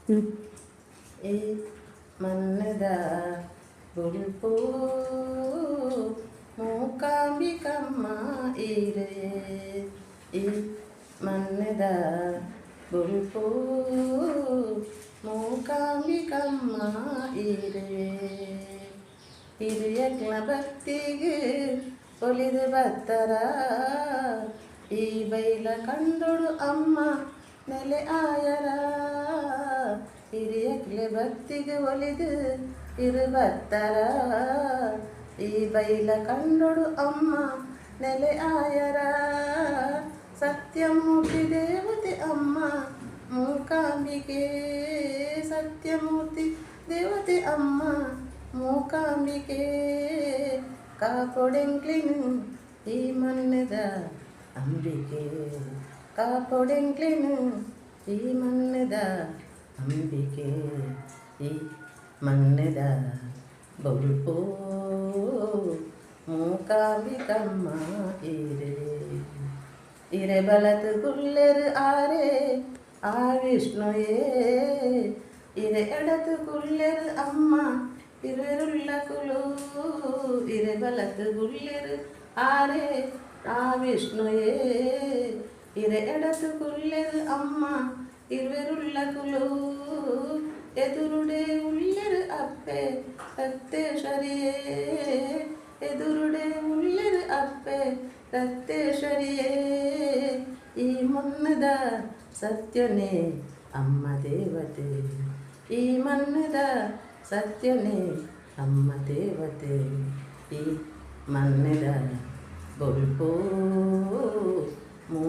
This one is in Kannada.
ಈ ಮನ್ನದ ಬುಲ್ಪು ಮೂಕಾಂಬಿಕಮ್ಮ ಇರೆ ಈ ಮನ್ನದ ಬುಲ್ಪು ಮೂಕಾಂಬಿಕಮ್ಮ ಇರೆ ಹಿರಿಯಕ್ಲ ಭಕ್ತಿಗೆ ಒಲಿದು ಬತ್ತರ ಈ ಬೈಲ ಕಂದೊಡು ಅಮ್ಮ ನೆಲೆ ಆಯರ ಹಿರಿಯಕ್ಲೆ ಭಕ್ತಿಗೆ ಒಲಿದು ಇರುಬತ್ತರ ಈ ಬೈಲ ಕಂಡೊಡು ಅಮ್ಮ ನೆಲೆ ಆಯರ ಸತ್ಯಮೂರ್ತಿ ದೇವತೆ ಅಮ್ಮ ಮೂಕಾಂಬಿಕೆ ಸತ್ಯಮೂರ್ತಿ ದೇವತೆ ಅಮ್ಮ ಮೂಕಾಂಬಿಕೆ ಕಾಪೊಡೆಂಕ್ಲಿನು ಈ ಮನ್ನದ ಅಂಬಿಕೆ ಕಾಪೊಡೆಂಕ್ಲಿನು ಈ ಮನ್ನದ ಅಂಬಿಕೆ ಈ ಮನ್ನದ ಬೊಲ್ಪು ಮೂಕಾಂಬಿಕಮ್ಮ ಇರೆ ಬಲತು ಕುಲ್ಲೆರು ಆರೆ ಆ ವಿಷ್ಣುಯೇ ಇರೆ ಎಡತು ಕುಲ್ಲೆರು ಅಮ್ಮ ಇರೆರುಳ್ಳ ಕುಲು ಇರೆ ಬಲತು ಕುಲ್ಲೆರು ಆರೆ ಆ ವಿಷ್ಣುಯೇ ಇರೆ ಎಡತು ಕುಲ್ಲೆರು ಅಮ್ಮ ಇರುವೆರುಳ್ಳ ಕುಲು ಎದುರುಡೆ ಉಳ್ಳೆರು ಅಪ್ಪೆ ರಕ್ತೇಶ್ವರಿಯೇ ಎದುರುಡೆ ಉಳ್ಳೆರು ಅಪ್ಪೆ ರಕ್ತೇಶ್ವರಿಯೇ ಈ ಮನ್ನದ ಸತ್ಯನೇ ಅಮ್ಮ ದೇವತೆ ಈ ಮನ್ನದ ಸತ್ಯನೇ ಅಮ್ಮ ದೇವತೆ ಈ ಮನ್ನದ ಬೊಲ್ಪು